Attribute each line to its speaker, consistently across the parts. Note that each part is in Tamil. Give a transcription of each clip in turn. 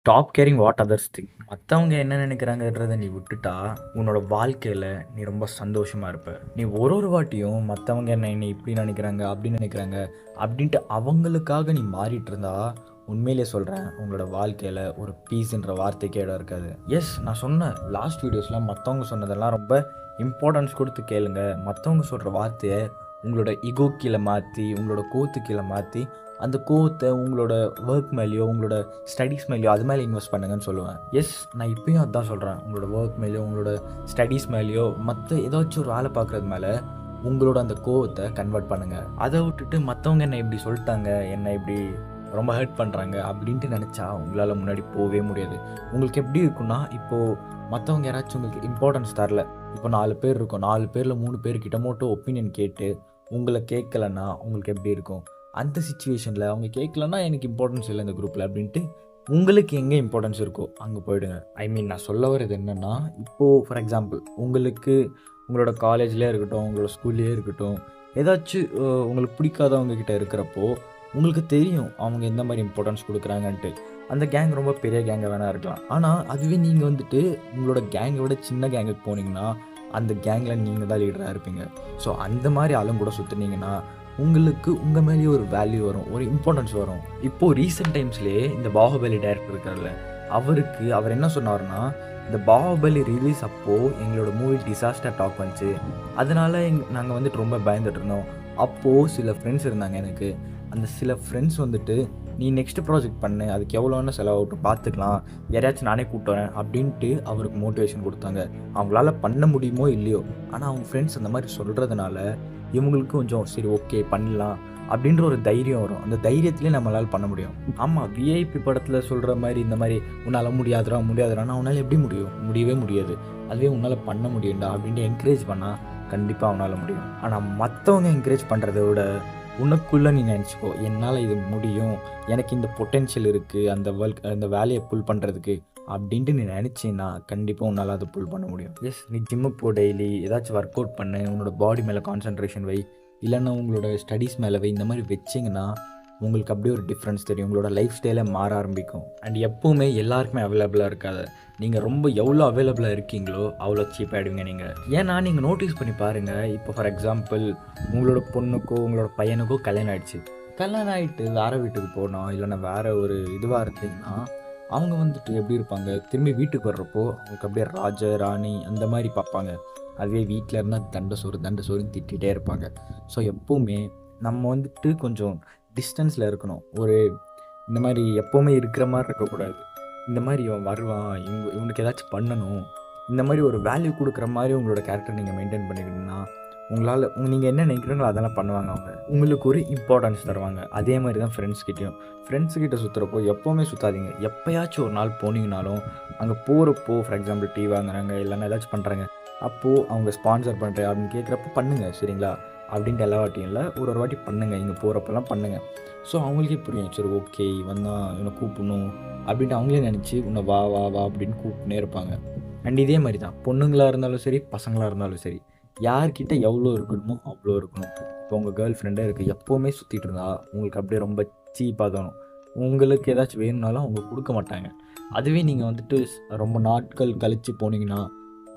Speaker 1: Stop caring what others think. மற்றவங்க என்ன நினைக்கிறாங்கன்றதை நீ விட்டுட்டா உன்னோட வாழ்க்கையில் நீ ரொம்ப சந்தோஷமாக இருப்ப. நீ ஒரு ஒரு வாட்டியும் மற்றவங்க என்ன இப்படி நினைக்கிறாங்க அப்படி நினைக்கிறாங்க அப்படின்ட்டு அவங்களுக்காக நீ மாறிட்டு இருந்தா உண்மையிலே சொல்கிறேன், உங்களோட வாழ்க்கையில் ஒரு பீஸ்ன்ற வார்த்தைக்கு இடம் இருக்காது. எஸ், நான் சொன்ன லாஸ்ட் வீடியோஸில் மற்றவங்க சொன்னதெல்லாம் ரொம்ப இம்பார்ட்டன்ஸ் கொடுத்து கேளுங்க. மற்றவங்க சொல்கிற வார்த்தையை உங்களோட இகோ கீழே மாற்றி, உங்களோட கோத்து கீழே மாற்றி, அந்த கோவத்தை உங்களோட ஒர்க் மேலேயோ உங்களோட ஸ்டடீஸ் மேலேயோ அது மேலே இன்வெஸ்ட் பண்ணுங்கன்னு சொல்லுவேன். எஸ், நான் இப்பயும் அதுதான் சொல்கிறேன். உங்களோட ஒர்க் மேலேயோ உங்களோட ஸ்டடீஸ் மேலேயோ மற்ற ஏதாச்சும் ஒரு வேலை பார்க்குறது மேலே உங்களோட அந்த கோவத்தை கன்வெர்ட் பண்ணுங்கள். அதை விட்டுட்டு மற்றவங்க என்ன இப்படி சொல்லிட்டாங்க, என்ன இப்படி ரொம்ப ஹர்ட் பண்ணுறாங்க அப்படின்ட்டு நினச்சா உங்களால் முன்னாடி போகவே முடியாது. உங்களுக்கு எப்படி இருக்குன்னா, இப்போது மற்றவங்க யாராச்சும் உங்களுக்கு இம்பார்ட்டன்ஸ் தரல. இப்போ 4 பேர் இருக்கும், 4 பேரில் 3 பேர்கிட்ட மட்டும் ஒப்பீனியன் கேட்டு உங்களை கேட்கலன்னா உங்களுக்கு எப்படி இருக்கும்? அந்த சிச்சுவேஷனில் அவங்க கேட்கலன்னா எனக்கு இம்பார்ட்டன்ஸ் இல்லை இந்த குரூப்பில் அப்படின்ட்டு உங்களுக்கு எங்கே இம்பார்ட்டன்ஸ் இருக்கோ அங்கே போயிடுங்க. ஐ மீன், நான் சொல்ல வர்றது என்னென்னா, இப்போது ஃபார் எக்ஸாம்பிள் உங்களுக்கு உங்களோட காலேஜ்லேயே இருக்கட்டும், உங்களோட ஸ்கூல்லேயே இருக்கட்டும், ஏதாச்சும் உங்களுக்கு பிடிக்காதவங்க கிட்ட இருக்கிறப்போ உங்களுக்கு தெரியும் அவங்க எந்த மாதிரி இம்பார்ட்டன்ஸ் கொடுக்குறாங்கன்ட்டு. அந்த கேங் ரொம்ப பெரிய கேங்கை வேணா இருக்கலாம். ஆனால் அதுவே நீங்கள் வந்துட்டு உங்களோட கேங்கை விட சின்ன கேங்குக்கு போனீங்கன்னா அந்த கேங்கில் நீங்கள் தான் லீடராக இருப்பீங்க. ஸோ அந்த மாதிரி ஆளும் கூட சுற்றுனீங்கன்னா உங்களுக்கு உங்கள் மேலேயே ஒரு வேல்யூ வரும், ஒரு இம்பார்ட்டன்ஸ் வரும். இப்போது ரீசெண்ட் டைம்ஸ்லேயே இந்த பாகுபலி டைரக்டர் இருக்கார்ல, அவர் என்ன சொன்னார்னா, இந்த பாகுபலி ரிலீஸ் அப்போது எங்களோட மூவி டிசாஸ்டர் டாக் வந்துச்சு. அதனால் நாங்கள் வந்துட்டு ரொம்ப பயந்துட்டு இருந்தோம். அப்போது சில ஃப்ரெண்ட்ஸ் இருந்தாங்க எனக்கு. அந்த சில ஃப்ரெண்ட்ஸ் வந்துட்டு, நீ நெக்ஸ்ட் ப்ராஜெக்ட் பண்ணு, அதுக்கு எவ்வளோன்னு செலவாகட்டும் பார்த்துக்கலாம், யாரையாச்சும் நானே கூப்பிட்டு வரேன் அப்படின்ட்டு அவருக்கு மோட்டிவேஷன் கொடுத்தாங்க. அவங்களால பண்ண முடியுமோ இல்லையோ, ஆனால் அவங்க ஃப்ரெண்ட்ஸ் அந்த மாதிரி சொல்கிறதுனால இவங்களுக்கு கொஞ்சம் சரி ஓகே பண்ணலாம் அப்படின்ற ஒரு தைரியம் வரும். அந்த தைரியத்துலேயே நம்மளால் பண்ண முடியும். ஆமாம், விஐபி படத்தில் சொல்கிற மாதிரி இந்த மாதிரி உன்னால் முடியாதுடான்னா உன்னால் எப்படி முடியும்? முடியவே முடியாது. அதுவே உன்னால் பண்ண முடியும்டா அப்படின்ட்டு என்கரேஜ் பண்ணால் கண்டிப்பாக அவனால் முடியும். ஆனால் மற்றவங்க என்கரேஜ் பண்ணுறத விட உனக்குள்ளே நீ நினச்சிக்கோ, என்னால் இது முடியும், எனக்கு இந்த பொட்டென்ஷியல் இருக்குது அந்த வேலையை புல் பண்ணுறதுக்கு அப்படின்ட்டு நீ நினச்சின்னா கண்டிப்பாக உன்னால் அதை புல் பண்ண முடியும். எஸ், நீ ஜிம்முக்கு போ, டெய்லி ஏதாச்சும் ஒர்க் அவுட் பண்ணு, உன்னோட பாடி மேலே கான்சன்ட்ரேஷன் வை, இல்லைன்னா உங்களோட ஸ்டடீஸ் மேலே வை. இந்த மாதிரி வச்சிங்கன்னா உங்களுக்கு அப்படியே ஒரு டிஃப்ரென்ஸ் தெரியும். உங்களோட லைஃப் ஸ்டைலே மாற ஆரம்பிக்கும். அண்ட் எப்போவுமே எல்லாருக்குமே அவைலபிளாக இருக்காது. நீங்கள் ரொம்ப எவ்வளோ அவைலபிளாக இருக்கீங்களோ அவ்வளோ சீப் ஆகிடுவீங்க நீங்கள். ஏன்னா நீங்கள் நோட்டீஸ் பண்ணி பாருங்கள், இப்போ ஃபார் எக்ஸாம்பிள் உங்களோட பொண்ணுக்கோ உங்களோட பையனுக்கோ கல்யாணம் ஆகிடுச்சு. கல்யாணம் ஆகிட்டு வேறு வீட்டுக்கு போனோம், இல்லைன்னா வேறு ஒரு இதுவாக இருந்தீங்கன்னா அவங்க வந்துட்டு எப்படி இருப்பாங்க, திரும்பி வீட்டுக்கு வர்றப்போ அவங்களுக்கு அப்படியே ராஜ ராணி அந்த மாதிரி பார்ப்பாங்க. அதுவே வீட்டில் இருந்தால் தண்டை சோறுன்னு திட்டிகிட்டே இருப்பாங்க. ஸோ எப்போவுமே நம்ம வந்துட்டு கொஞ்சம் டிஸ்டன்ஸில் இருக்கணும். இந்த மாதிரி எப்போவுமே இருக்கிற மாதிரி இருக்கக்கூடாது. இந்த மாதிரி இவன் வருவான், இவனுக்கு ஏதாச்சும் பண்ணணும், இந்த மாதிரி ஒரு வேல்யூ கொடுக்குற மாதிரி உங்களோட கேரக்டர் நீங்கள் மெயின்டைன் பண்ணிக்கிட்டீங்கன்னா உங்களால் நீங்கள் என்ன நினைக்கிறீங்களோ அதெல்லாம் பண்ணுவாங்க. அவங்க உங்களுக்கு ஒரு இம்பார்ட்டன்ஸ் தருவாங்க. அதே மாதிரி தான் ஃப்ரெண்ட்ஸ்கிட்ட சுற்றுறப்போ எப்போவுமே சுற்றாதீங்க. எப்போயாச்சும் ஒரு நாள் போனீங்கனாலும் அங்கே போகிறப்போ ஃபார் எக்ஸாம்பிள் டீ வாங்குறாங்க இல்லைன்னா ஏதாச்சும் பண்ணுறாங்க, அப்போது அவங்க ஸ்பான்சர் பண்ணுறேன் அப்படின்னு கேட்குறப்போ பண்ணுங்கள், சரிங்களா? அப்படின்ட்டு எல்லா வாட்டியும் இல்லை, ஒரு வாட்டி பண்ணுங்கள், இங்கே போகிறப்பெல்லாம் பண்ணுங்கள். ஸோ அவங்களுக்கே புரியும், சரி ஓகே இவன் தான் இவனை கூப்பிடணும் அப்படின்ட்டு அவங்களே நினச்சி உன்னை வா வா வா அப்படின்னு கூப்பிட்டுனே இருப்பாங்க. அண்ட் இதே மாதிரி தான் பொண்ணுங்களாக இருந்தாலும் சரி, பசங்களாக இருந்தாலும் சரி, யார்கிட்ட எவ்வளோ இருக்கணுமோ அவ்வளோ இருக்கணும். இப்போ உங்கள் கேர்ள் ஃப்ரெண்டே இருக்குது, எப்போவுமே சுற்றிட்டு இருந்தா உங்களுக்கு அப்படியே ரொம்ப சீப்பாக தோணும். உங்களுக்கு ஏதாச்சும் வேணும்னாலும் அவங்க கொடுக்க மாட்டாங்க. அதுவே நீங்கள் வந்துட்டு ரொம்ப நாட்கள் கழித்து போனீங்கன்னா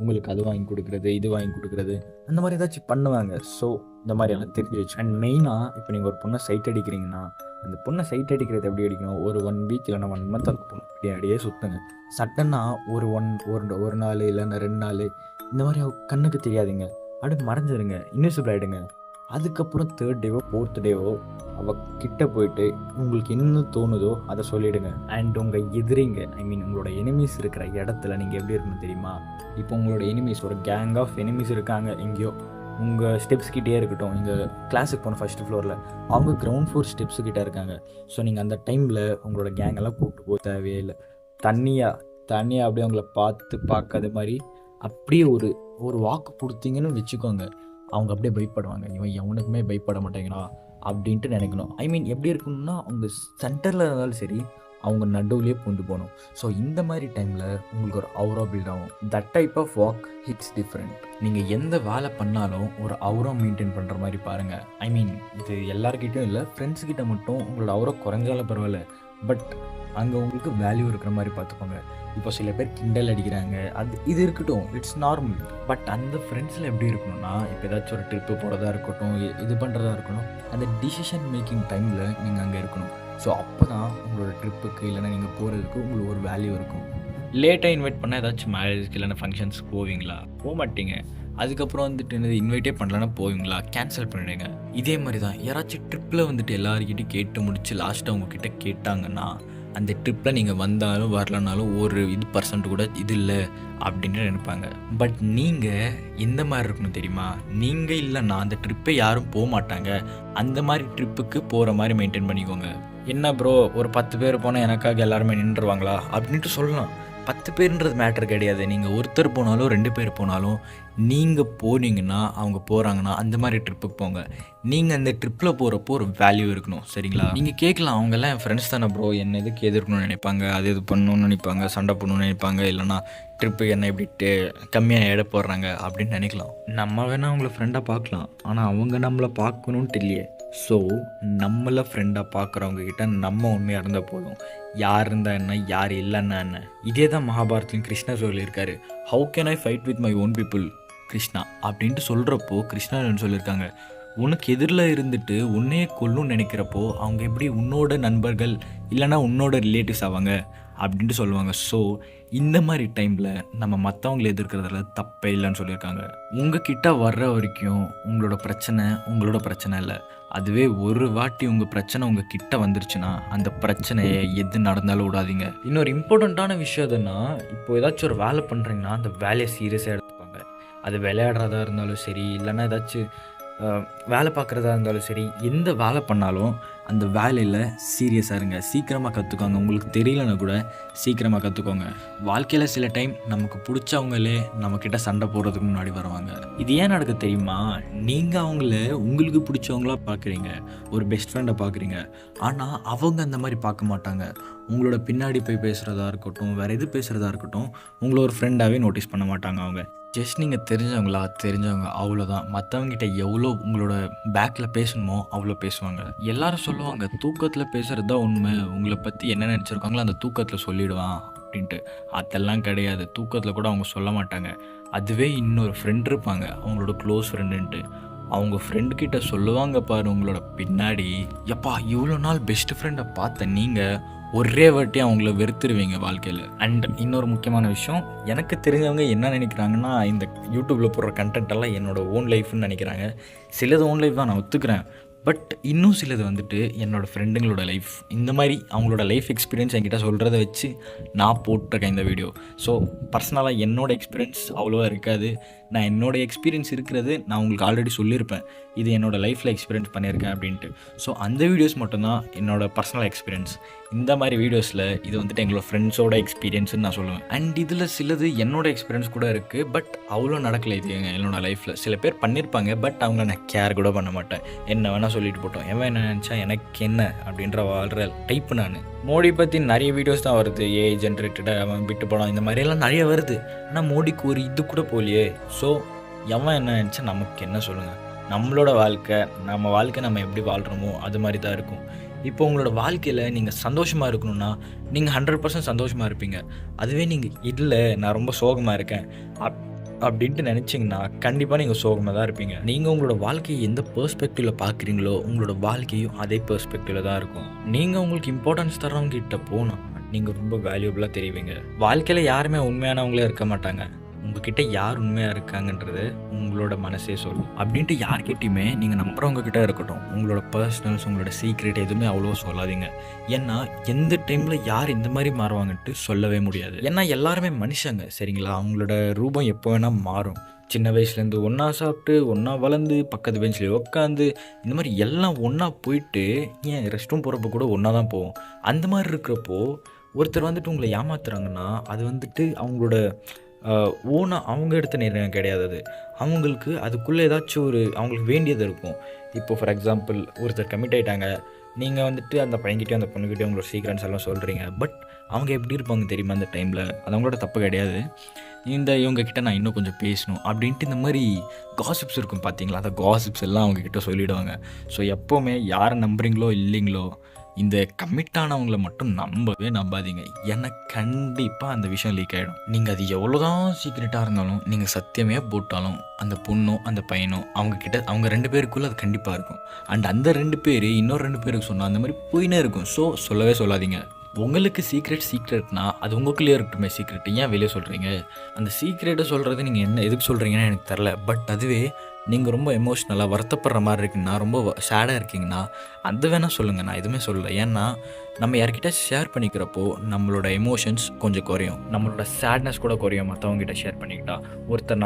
Speaker 1: உங்களுக்கு அது வாங்கி கொடுக்குறது, இது வாங்கி கொடுக்குறது, அந்த மாதிரி ஏதாச்சும் பண்ணுவாங்க. ஸோ இந்த மாதிரி எல்லாம் தெரிஞ்சு வச்சு. அண்ட் மெயினாக இப்போ நீங்கள் ஒரு பொண்ணை சைட் அடிக்கிறீங்கன்னா, அந்த பொண்ணை சைட் அடிக்கிறது எப்படி அடிக்கணும், ஒரு 1 வீக் இல்லைன்னா 1 மந்த் அந்த பொண்ணு அப்படியே சுற்றுங்க. சட்டனாக ஒரு நாள் இல்லைன்னா 2 நாள் இந்த மாதிரி கண்ணுக்கு தெரியாதுங்க, அப்படியே மறைஞ்சிருங்க, இன்விசிபிள் ஆகிடுங்க. அதுக்கப்புறம் 3rd டேவோ 4th டேவோ கிட்ட போயிட்டு உங்களுக்கு என்ன தோணுதோ அதை சொல்லிவிடுங்க. அண்ட் உங்கள் எதிரிங்க, ஐ மீன் உங்களோட எனிமீஸ் இருக்கிற இடத்துல நீங்கள் எப்படி இருக்கணும் தெரியுமா? இப்போ உங்களோட எனிமீஸ் ஒரு கேங் ஆஃப் எனிமீஸ் இருக்காங்க எங்கேயோ உங்கள் ஸ்டெப்ஸ்கிட்டே இருக்கட்டும். இங்கே கிளாஸுக்கு போன ஃபஸ்ட் ஃப்ளோரில் அவங்க கிரவுண்ட் ஃப்ளோர் ஸ்டெப்ஸுக்கிட்ட இருக்காங்க. ஸோ நீங்கள் அந்த டைமில் உங்களோட கேங்கெல்லாம் கூப்பிட்டு போக தேவையே இல்லை. தனியாக அப்படியே அவங்கள பார்க்காத மாதிரி அப்படியே ஒரு வாக்கு கொடுத்தீங்கன்னு வச்சுக்கோங்க, அவங்க அப்படியே பயப்படுவாங்க. இவன் எவனுக்குமே பயப்பட மாட்டேங்கிறான் அப்படின்ட்டு நினைக்கணும். ஐ மீன் எப்படி இருக்கணும்னா, அவங்க சென்டரில் இருந்தாலும் சரி, அவங்க நடுவுலேயே பூந்து போகணும். ஸோ இந்த மாதிரி டைமில் உங்களுக்கு ஒரு அவுரா பில்ட் ஆகும். That type of walk hits different. நீங்கள் எந்த வேலை பண்ணாலும் ஒரு அவுரா மெயின்டைன் பண்ணுற மாதிரி பாருங்கள். ஐ மீன் இது எல்லாருக்கிட்டையும் இல்லை, ஃப்ரெண்ட்ஸ்கிட்ட மட்டும் உங்களோட அவுரா குறைஞ்சாலும் பரவாயில்ல, பட் அங்கே உங்களுக்கு வேல்யூ இருக்கிற மாதிரி பார்த்துக்கோங்க. இப்போ சில பேர் கிண்டல் அடிக்கிறாங்க, இது இருக்கட்டும், இட்ஸ் நார்மல். பட் அந்த ஃப்ரெண்ட்ஸில் எப்படி இருக்கணும்னா, இப்போ ஏதாச்சும் ஒரு ட்ரிப்பு போகிறதா இருக்கட்டும், இது பண்ணுறதா இருக்கணும், அந்த டிசிஷன் மேக்கிங் டைமில் நீங்கள் அங்கே இருக்கணும். ஸோ அப்போ தான் உங்களோட ட்ரிப்புக்கு இல்லைனா நீங்கள் போகிறதுக்கு உங்களுக்கு ஒரு வேல்யூ இருக்கும். லேட்டாக இன்வைட் பண்ணால் ஏதாச்சும் மேரேஜ்க்கு இல்லைனா ஃபங்க்ஷன்ஸ்க்கு போவீங்களா? போக மாட்டீங்க. அதுக்கப்புறம் வந்துட்டு என்னது இன்வைட்டே பண்ணலன்னா போவீங்களா? கேன்சல் பண்ணிவிடுங்க. இதே மாதிரி தான் யாராச்சும் ட்ரிப்பில் வந்துட்டு எல்லாருக்கிட்டையும் கேட்டு முடிச்சு லாஸ்ட்டாக உங்ககிட்ட கேட்டாங்கன்னா, அந்த ட்ரிப்பில் நீங்கள் வந்தாலும் வரலனாலும் ஒரு பர்சன்ட் கூட இது இல்லை அப்படின்னு நினைப்பாங்க. பட் நீங்கள் எந்த மாதிரி இருக்கணும் தெரியுமா? நீங்கள் இல்லைன்னா அந்த ட்ரிப்பை யாரும் போக மாட்டாங்க. அந்த மாதிரி ட்ரிப்புக்கு போகிற மாதிரி மெயின்டைன் பண்ணிக்கோங்க. என்ன ப்ரோ, ஒரு 10 பேர் போனால் எனக்காக எல்லாருமே நின்றுவாங்களா அப்படின்ட்டு சொல்லலாம். 10 பேருன்றது மேட்டர் கிடையாது. நீங்கள் ஒருத்தர் போனாலும் 2 பேர் போனாலும் நீங்கள் போனீங்கன்னா, அவங்க போகிறாங்கன்னா அந்த மாதிரி ட்ரிப்புக்கு போங்க. நீங்கள் அந்த ட்ரிப்பில் போகிறப்போ ஒரு வேல்யூ இருக்கணும், சரிங்களா? நீங்கள் கேட்கலாம், அவங்கெல்லாம் என் ஃப்ரெண்ட்ஸ் தானே ப்ரோ, என்ன எதுக்கு எதிர்க்கணும்னு நினைப்பாங்க, அது இது பண்ணணும்னு நினைப்பாங்க, சண்டை பண்ணணும்னு நினைப்பாங்க, இல்லைனா ட்ரிப்புக்கு என்ன இப்படி கம்மியாக எடை போடுறாங்க அப்படின்னு நினைக்கலாம். நம்ம வேணால் அவங்கள ஃப்ரெண்டாக பார்க்கலாம், ஆனால் அவங்க நம்மளை பார்க்கணுன்ட்டு இல்லையே. ஸோ நம்மளை ஃப்ரெண்டாக பார்க்குறவங்கக்கிட்ட நம்ம உண்மையாக இருந்தால் போதும். யார் இருந்தால் என்ன, யார் இல்லைன்னா என்ன. இதே தான் மகாபாரதத்திலும் கிருஷ்ணர் சொல்லியிருக்காரு. How can I fight with my own people Krishna அப்படின்ட்டு சொல்கிறப்போ கிருஷ்ணர் சொல்லியிருக்காங்க, உனக்கு எதிரில் இருந்துட்டு உன்னையே கொல்லுன்னு நினைக்கிறப்போ அவங்க எப்படி உன்னோட நண்பர்கள் இல்லைனா உன்னோட ரிலேட்டிவ்ஸ் ஆவாங்க அப்படின்ட்டு சொல்லுவாங்க. ஸோ இந்த மாதிரி டைமில் நம்ம மற்றவங்களை எதிர்க்கிறதுல தப்பே இல்லைன்னு சொல்லியிருக்காங்க. உங்ககிட்ட வர்ற வரைக்கும் உங்களோட பிரச்சனை இல்லை. அதுவே ஒரு வாட்டி உங்கள் பிரச்சனை உங்கள் கிட்ட வந்துருச்சுன்னா அந்த பிரச்சனையை எது நடந்தாலும் விடாதீங்க. இன்னொரு இம்பார்ட்டண்ட்டான விஷயம் எதுன்னா, இப்போ ஏதாச்சும் ஒரு வேலை பண்ணுறீங்கன்னா அந்த வேலையை சீரியஸாக எடுத்துப்பாங்க. அது விளையாடுறதா இருந்தாலும் சரி, இல்லைன்னா ஏதாச்சும் வேலை பார்க்குறதா இருந்தாலும் சரி, எந்த வேலை பண்ணாலும் அந்த வேலையில் சீரியஸாக இருங்க. சீக்கிரமாக கற்றுக்கோங்க. உங்களுக்கு தெரியலன்னா கூட சீக்கிரமாக கற்றுக்கோங்க. வாழ்க்கையில் சில டைம் நமக்கு பிடிச்சவங்களே நம்மக்கிட்ட சண்டை போடுறதுக்கு முன்னாடி வருவாங்க. இது ஏன் நடக்க தெரியுமா? நீங்கள் அவங்கள உங்களுக்கு பிடிச்சவங்களா பார்க்குறீங்க, ஒரு பெஸ்ட் ஃப்ரெண்டை பார்க்குறீங்க. ஆனால் அவங்க அந்த மாதிரி பார்க்க மாட்டாங்க. உங்களோட பின்னாடி போய் பேசுகிறதா இருக்கட்டும், வேறு எது பேசுகிறதா இருக்கட்டும், உங்களை ஒரு ஃப்ரெண்டாகவே நோட்டீஸ் பண்ண மாட்டாங்க. அவங்க ஜஸ்ட் நீங்கள் தெரிஞ்சவங்க அவ்வளோதான். மற்றவங்ககிட்ட எவ்வளோ உங்களோட பேக்கில் பேசணுமோ அவ்வளோ பேசுவாங்க. எல்லாரும் சொல்லுவாங்க, தூக்கத்தில் பேசுகிறது தான் உண்மை, உங்களை பற்றி என்ன நினச்சிருக்காங்களோ அந்த தூக்கத்தில் சொல்லிவிடுவான் அப்படின்ட்டு. அதெல்லாம் கிடையாது. தூக்கத்தில் கூட அவங்க சொல்ல மாட்டாங்க. அதுவே இன்னொரு ஃப்ரெண்ட் இருப்பாங்க, அவங்களோட க்ளோஸ் ஃப்ரெண்டுன்ட்டு. அவங்க ஃப்ரெண்டுக்கிட்ட சொல்லுவாங்க பாரு உங்களோட பின்னாடி, எப்பா இவ்வளோ நாள் பெஸ்ட் ஃப்ரெண்டை பார்த்த நீங்கள் ஒரே வாட்டி அவங்கள வெறுத்துருவீங்க வாழ்க்கையில். அண்ட் இன்னொரு முக்கியமான விஷயம், எனக்கு தெரிஞ்சவங்க என்ன நினைக்கிறாங்கன்னா, இந்த யூடியூப்பில் போடுற கண்டென்ட் எல்லாம் என்னோடய ஓன் லைஃப்னு நினைக்கிறாங்க. சிலது ஓன் லைஃப் தான், நான் ஒத்துக்கிறேன். பட் இன்னும் சிலது வந்துட்டு என்னோடய ஃப்ரெண்டுங்களோட லைஃப், இந்த மாதிரி அவங்களோட லைஃப் எக்ஸ்பீரியன்ஸ் என்கிட்ட சொல்கிறத வச்சு நான் போட்டிருக்கேன் இந்த வீடியோ. ஸோ பர்சனலாக என்னோடய எக்ஸ்பீரியன்ஸ் அவ்வளோவா இருக்காது. நான் என்னோடய எக்ஸ்பீரியன்ஸ் இருக்கிறது நான் உங்களுக்கு ஆல்ரெடி சொல்லியிருப்பேன், இது என்னோடய லைஃப்பில் எக்ஸ்பீரியன்ஸ் பண்ணியிருக்கேன் அப்படின்ட்டு. ஸோ அந்த வீடியோஸ் மட்டும்தான் என்னோடய பர்சனல் எக்ஸ்பீரியன்ஸ். இந்த மாதிரி வீடியோஸில் இது வந்துட்டு எங்களோட ஃப்ரெண்ட்ஸோட எக்ஸ்பீரியன்ஸ்னு நான் சொல்லுவேன். அண்ட் இதில் சிலது என்னோடய எக்ஸ்பீரியன்ஸ் கூட இருக்குது. பட் அவ்வளோ நடக்கலை இது என்னோடய லைஃப்பில். சில பேர் பண்ணியிருப்பாங்க, பட் அவங்கள நான் கேர் கூட பண்ண மாட்டேன். என்ன வேணால் சொல்லிட்டு போட்டோம், எவன் என்ன நினச்சா எனக்கு என்ன அப்படின்ற வாழ்கிற டைப்பு நான். மோடி பற்றி நிறைய வீடியோஸ் தான் வருது, ஏஐ ஜென்ரேட்டடாக அவன் விட்டு போடான், இந்த மாதிரியெல்லாம் நிறைய வருது. ஆனால் மோடிக்கு ஒரு இது கூட போகலையே. ஸோ எவன் என்ன நினச்சா நமக்கு என்ன சொல்லுங்கள்? நம்மளோட வாழ்க்கை நம்ம எப்படி வாழ்கிறோமோ அது மாதிரி தான் இருக்கும். இப்போ உங்களோட வாழ்க்கையில் நீங்கள் சந்தோஷமாக இருக்கணும்னா நீங்கள் 100% சந்தோஷமாக இருப்பீங்க. அதுவே நீங்கள் இல்லை நான் ரொம்ப சோகமாக இருக்கேன் அப்படின்ட்டு நினச்சிங்கன்னா கண்டிப்பாக நீங்கள் சோகமாக தான் இருப்பீங்க. நீங்கள் உங்களோட வாழ்க்கையை எந்த பெர்ஸ்பெக்டிவில் பார்க்குறீங்களோ உங்களோட வாழ்க்கையும் அதே பெர்ஸ்பெக்டிவில் தான் இருக்கும். நீங்கள் உங்களுக்கு இம்பார்ட்டன்ஸ் தர்றவங்க கிட்ட போனால் நீங்கள் ரொம்ப வேல்யூபிளாக தெரிவிங்க. வாழ்க்கையில் யாருமே உண்மையானவங்களே இருக்க மாட்டாங்க. உங்ககிட்ட யார் உண்மையாக இருக்காங்கன்றது உங்களோட மனசே சொல்லும். அப்படின்ட்டு யார்கிட்டையுமே நீங்கள் நம்புறவங்க கிட்ட இருக்கட்டும், உங்களோட பர்சனல்ஸ், உங்களோட சீக்ரெட் எதுவுமே அவ்வளோ சொல்லாதீங்க. ஏன்னா எந்த டைமில் யார் இந்த மாதிரி மாறுவாங்கன்ட்டு சொல்லவே முடியாது. ஏன்னா எல்லாருமே மனுஷங்க, சரிங்களா? அவங்களோட ரூபம் எப்போ வேணால் மாறும். சின்ன வயசுலேருந்து ஒன்றா சாப்பிட்டு ஒன்றா வளர்ந்து பக்கத்து பெஞ்சில் உட்காந்து இந்த மாதிரி எல்லாம் ஒன்றா போயிட்டு ஏன் ரெஸ்ட் ரூம் போகிறப்ப கூட ஒன்றா தான் போவோம். அந்த மாதிரி இருக்கிறப்போ ஒருத்தர் வந்துட்டு உங்களை ஏமாத்துறாங்கன்னா அது வந்துட்டு அவங்களோட ஓனாக அவங்க எடுத்த நிர்ணயம் கிடையாது. அது அவங்களுக்கு அதுக்குள்ளே ஏதாச்சும் ஒரு அவங்களுக்கு வேண்டியது இருக்கும். இப்போது ஃபார் எக்ஸாம்பிள் ஒருத்தர் கமிட் ஆகிட்டாங்க, நீங்கள் வந்துட்டு அந்த பையன்கிட்டே அந்த பொண்ணுக்கிட்டே உங்களோட சீக்ரெட்ஸ் எல்லாம் சொல்கிறீங்க. பட் அவங்க எப்படி இருப்பாங்க தெரியுமா அந்த டைமில்? அது அவங்களோட தப்பு கிடையாது. இவங்கக்கிட்ட நான் இன்னும் கொஞ்சம் பேசணும் அப்படின்ட்டு இந்த மாதிரி காசிப்ஸ் இருக்கும் பார்த்தீங்களா? அந்த காசிப்ஸ் எல்லாம் அவங்கக்கிட்ட சொல்லிவிடுவாங்க. ஸோ எப்போவுமே யாரை நம்புறீங்களோ இல்லைங்களோ இந்த கமிட் ஆனவங்கள மட்டும் நம்பவே நம்பாதீங்க. ஏன்னா கண்டிப்பாக அந்த விஷயம் லீக் ஆகிடும். நீங்கள் அது எவ்வளோதான் சீக்ரெட்டாக இருந்தாலும், நீங்கள் சத்தியமே போட்டாலும் அந்த பொண்ணோ அந்த பையனோ அவங்க 2 பேருக்குள்ளே அது கண்டிப்பாக இருக்கும். அண்ட் அந்த 2 பேர் இன்னொரு 2 பேருக்கு சொன்னால் அந்த மாதிரி போயினே இருக்கும். ஸோ சொல்லவே சொல்லாதீங்க. உங்களுக்கு சீக்ரெட்னா அது உங்களுக்குள்ளேயே இருக்கட்டுமே சீக்ரெட். ஏன் வெளியே சொல்கிறீங்க? அந்த சீக்ரெட்டை சொல்கிறது நீங்கள் என்ன எதுக்கு சொல்கிறீங்கன்னு எனக்கு தெரில. பட் அதுவே நீங்கள் ரொம்ப எமோஷ்னலாக வருத்தப்படுற மாதிரி இருக்குங்கன்னா, ரொம்ப சேடாக இருக்கீங்கன்னா, அது வேணால் சொல்லுங்கள். நான் எதுவுமே சொல்லலை. ஏன்னா நம்ம யார்கிட்ட ஷேர் பண்ணிக்கிறப்போ நம்மளோட எமோஷன்ஸ் கொஞ்சம் குறையும். நம்மளோட சேட்னஸ் கூட குறையும் மற்றவங்ககிட்ட ஷேர் பண்ணிக்கிட்டா. ஒருத்தர்